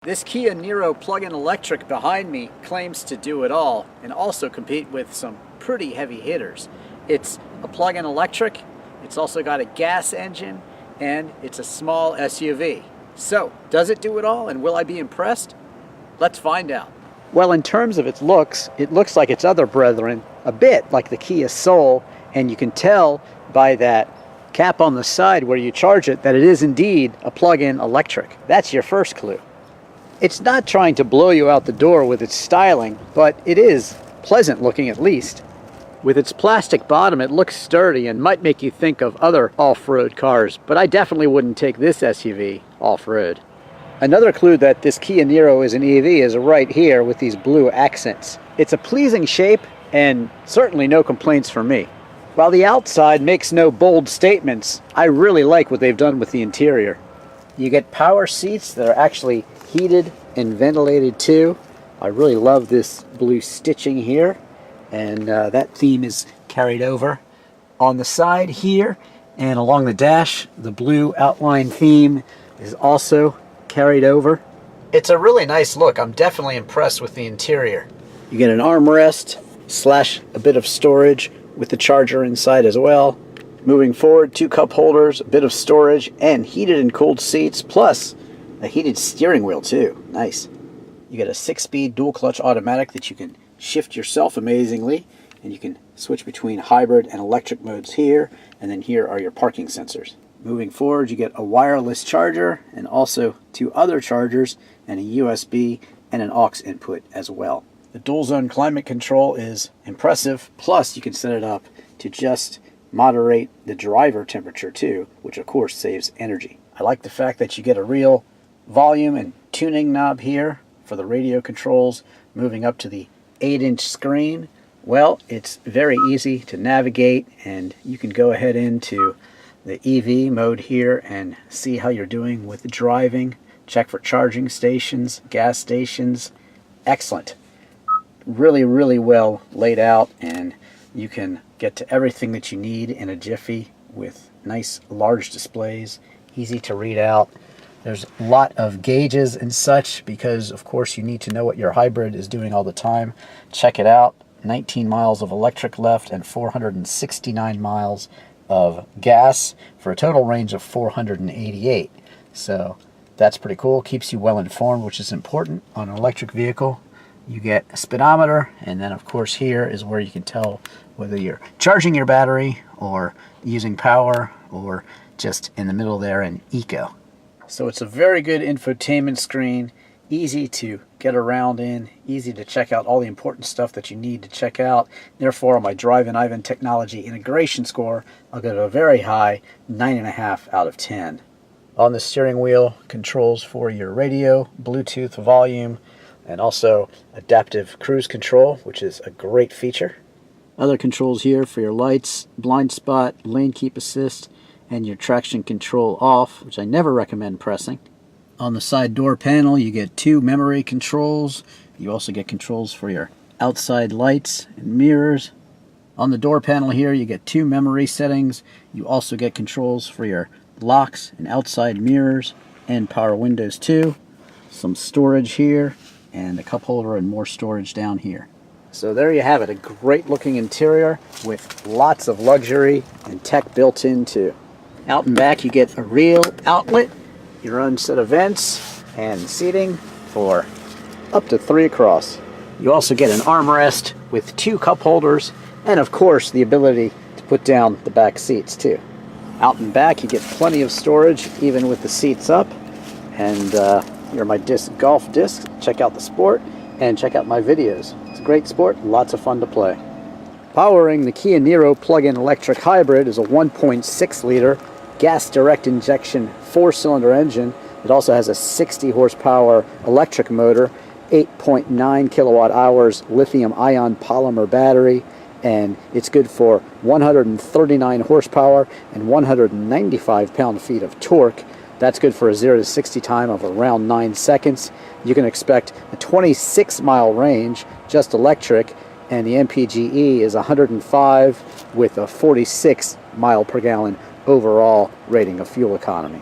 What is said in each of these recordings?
This Kia Niro plug-in electric behind me claims to do it all and also compete with some pretty heavy hitters. It's a plug-in electric, it's also got a gas engine, and it's a small SUV. So, does it do it all, and will I be impressed? Let's find out. Well, in terms of its looks, it looks like its other brethren, a bit like the Kia Soul, and you can tell by that cap on the side where you charge it that it is indeed a plug-in electric. That's your first clue. It's not trying to blow you out the door with its styling, but it is pleasant looking at least. With its plastic bottom, it looks sturdy and might make you think of other off-road cars, but I definitely wouldn't take this SUV off-road. Another clue that this Kia Niro is an EV is right here with these blue accents. It's a pleasing shape and certainly no complaints from me. While the outside makes no bold statements, I really like what they've done with the interior. You get power seats that are actually heated and ventilated too. I really love this blue stitching here, and that theme is carried over on the side here, and along the dash the blue outline theme is also carried over. It's a really nice look. I'm definitely impressed with the interior. You get an armrest slash a bit of storage with the charger inside as well. Moving forward, 2 cup holders, a bit of storage, and heated and cooled seats, plus a heated steering wheel too. Nice. You get a 6-speed dual clutch automatic that you can shift yourself amazingly, and you can switch between hybrid and electric modes here, and then here are your parking sensors. Moving forward, you get a wireless charger and also 2 other chargers and a USB and an aux input as well. The dual zone climate control is impressive, plus you can set it up to just moderate the driver temperature too, which of course saves energy. I like the fact that you get a real volume and tuning knob here for the radio controls. Moving up to the 8-inch screen, well, it's very easy to navigate, and you can go ahead into the EV mode here and see how you're doing with driving, check for charging stations, gas stations. Excellent. Really well laid out, and you can get to everything that you need in a jiffy with nice large displays, easy to read out. There's a lot of gauges and such because of course you need to know what your hybrid is doing all the time. Check it out. 19 miles of electric left and 469 miles of gas for a total range of 488. So that's pretty cool. Keeps you well informed, which is important on an electric vehicle. You get a speedometer, and then of course here is where you can tell whether you're charging your battery or using power or just in the middle there in eco. So it's a very good infotainment screen, easy to get around in, easy to check out all the important stuff that you need to check out. Therefore, on my Drivin technology integration score, I'll give it a very high 9.5 out of 10. On the steering wheel, controls for your radio, Bluetooth volume, and also adaptive cruise control, which is a great feature. Other controls here for your lights, blind spot, lane keep assist, and your traction control off, which I never recommend pressing. On the side door panel, you get 2 memory controls. You also get controls for your outside lights and mirrors. On the door panel here, you get 2 memory settings. You also get controls for your locks and outside mirrors and power windows too. Some storage here, and a cup holder and more storage down here. So there you have it, a great looking interior with lots of luxury and tech built into. Out and back you get a real outlet, your own set of vents, and seating for up to 3 across. You also get an armrest with 2 cup holders, and of course the ability to put down the back seats too. Out and back you get plenty of storage even with the seats up, and here are my golf discs. Check out the sport and check out my videos. It's a great sport, lots of fun to play. Powering the Kia Niro plug-in electric hybrid is a 1.6 liter gas direct injection 4-cylinder engine. It also has a 60 horsepower electric motor, 8.9 kilowatt hours lithium ion polymer battery, and it's good for 139 horsepower and 195 pound-feet of torque. That's good for a 0 to 60 time of around 9 seconds. You can expect a 26-mile range, just electric, and the MPGe is 105 with a 46 mile per gallon overall rating of fuel economy.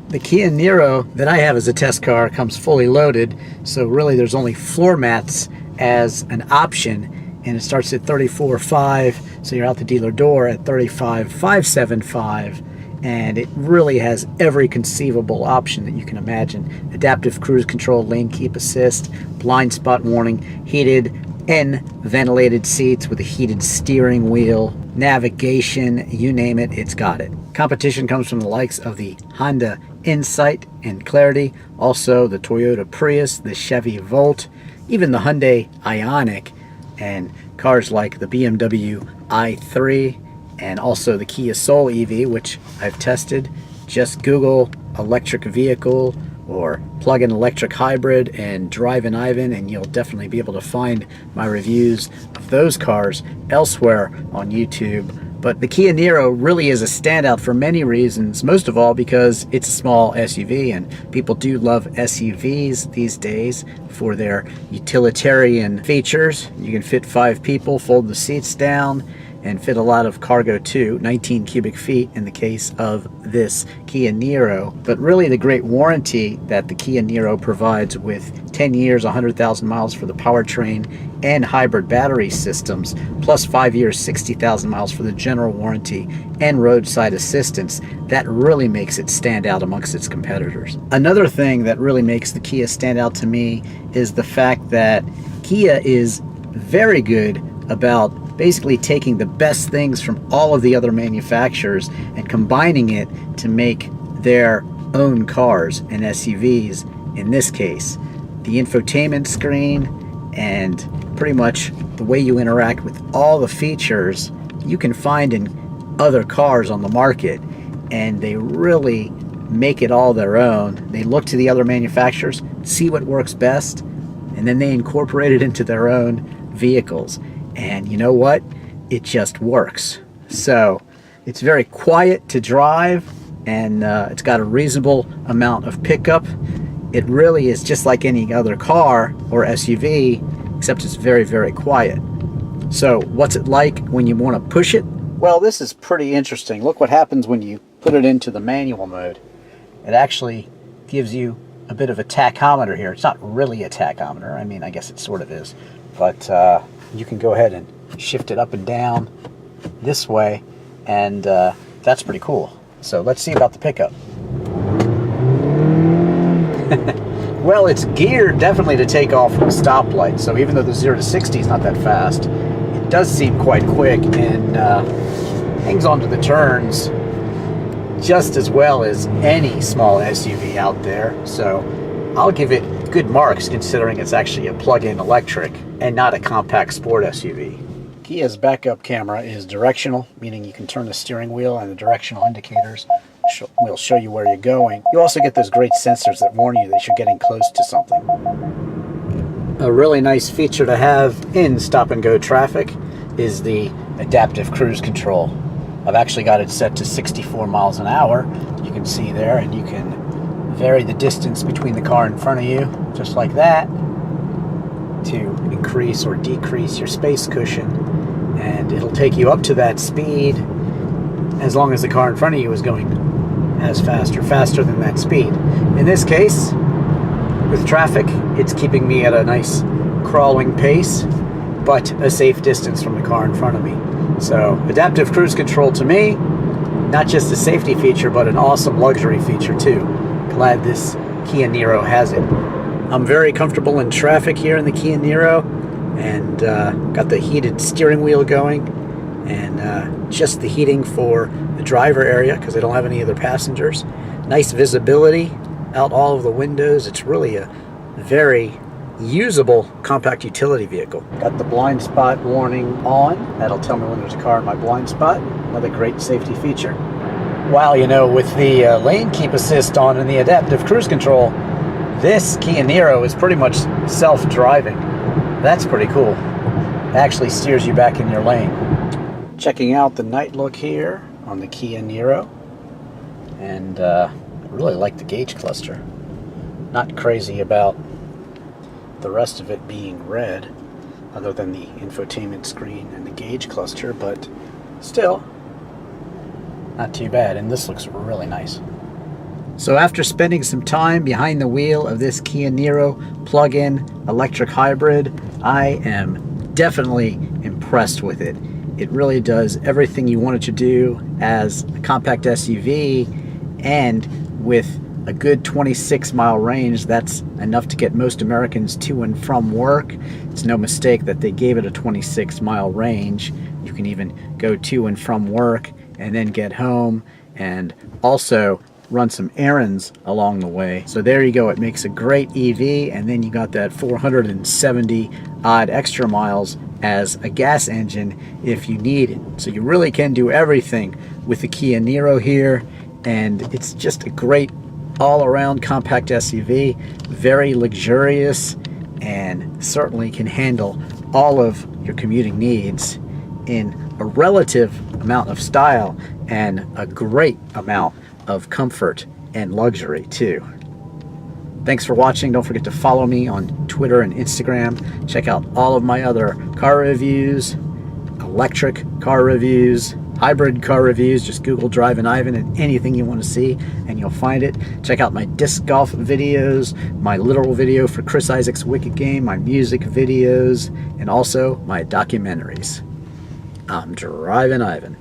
The Kia Niro that I have as a test car comes fully loaded, so really there's only floor mats as an option, and it starts at $34,500, so you're out the dealer door at $35,575, and it really has every conceivable option that you can imagine. Adaptive cruise control, lane keep assist, blind spot warning, heated and ventilated seats with a heated steering wheel, navigation, you name it, it's got it. Competition comes from the likes of the Honda Insight and Clarity, also the Toyota Prius, the Chevy Volt, even the Hyundai Ioniq, and cars like the BMW i3, and also the Kia Soul EV, which I've tested. Just Google electric vehicle or plug-in electric hybrid and Drivin Ivan, and you'll definitely be able to find my reviews of those cars elsewhere on YouTube. But the Kia Niro really is a standout for many reasons, most of all because it's a small SUV, and people do love SUVs these days for their utilitarian features. You can fit 5 people, fold the seats down, and fit a lot of cargo too, 19 cubic feet in the case of this Kia Niro. But really the great warranty that the Kia Niro provides with 10 years, 100,000 miles for the powertrain and hybrid battery systems, plus 5 years, 60,000 miles for the general warranty and roadside assistance, that really makes it stand out amongst its competitors. Another thing that really makes the Kia stand out to me is the fact that Kia is very good about basically taking the best things from all of the other manufacturers and combining it to make their own cars and SUVs. In this case, the infotainment screen and pretty much the way you interact with all the features you can find in other cars on the market, and they really make it all their own. They look to the other manufacturers, see what works best, and then they incorporate it into their own vehicles. And you know what? It just works. So it's very quiet to drive, and it's got a reasonable amount of pickup. It really is just like any other car or SUV, except it's very, very quiet. So what's it like when you want to push it? Well, this is pretty interesting. Look what happens when you put it into the manual mode. It actually gives you a bit of a tachometer here. It's not really a tachometer. I mean, I guess it sort of is. But you can go ahead and shift it up and down this way, and that's pretty cool. So let's see about the pickup. Well, it's geared definitely to take off from a stoplight, so even though the 0 to 60 is not that fast, it does seem quite quick, and hangs onto the turns just as well as any small SUV out there. So I'll give it good marks considering it's actually a plug-in electric and not a compact sport SUV. Kia's backup camera is directional, meaning you can turn the steering wheel and the directional indicators will show you where you're going. You also get those great sensors that warn you that you're getting close to something. A really nice feature to have in stop-and-go traffic is the adaptive cruise control. I've actually got it set to 64 miles an hour. You can see there, and you can vary the distance between the car in front of you, just like that, to increase or decrease your space cushion. And it'll take you up to that speed as long as the car in front of you is going as fast or faster than that speed. In this case, with traffic, it's keeping me at a nice crawling pace, but a safe distance from the car in front of me. So adaptive cruise control, to me, not just a safety feature, but an awesome luxury feature too. Glad this Kia Niro has it. I'm very comfortable in traffic here in the Kia Niro, and got the heated steering wheel going, and just the heating for the driver area because I don't have any other passengers. Nice visibility out all of the windows. It's really a very usable compact utility vehicle. Got the blind spot warning on. That'll tell me when there's a car in my blind spot. Another great safety feature. Wow, you know, with the lane keep assist on and the adaptive cruise control, this Kia Niro is pretty much self-driving. That's pretty cool. It actually steers you back in your lane. Checking out the night look here on the Kia Niro, and I really like the gauge cluster. Not crazy about the rest of it being red, other than the infotainment screen and the gauge cluster, but still not too bad. And this looks really nice. So after spending some time behind the wheel of this Kia Niro plug-in electric hybrid, I am definitely impressed with it. It really does everything you want it to do as a compact SUV, and with a good 26-mile range, that's enough to get most Americans to and from work. It's no mistake that they gave it a 26-mile range. You can even go to and from work and then get home and also run some errands along the way. So there you go. It makes a great EV, and then you got that 470 odd extra miles as a gas engine if you need it. So you really can do everything with the Kia Niro here, and it's just a great all-around compact SUV, very luxurious, and certainly can handle all of your commuting needs in a relative amount of style and a great amount of comfort and luxury too. Thanks for watching. Don't forget to follow me on Twitter and Instagram. Check out all of my other car reviews, electric car reviews, hybrid car reviews. Just Google Drivin and anything you want to see and you'll find it. Check out my disc golf videos, my literal video for Chris Isaac's Wicked Game, my music videos, and also my documentaries. I'm Drivin Ivan.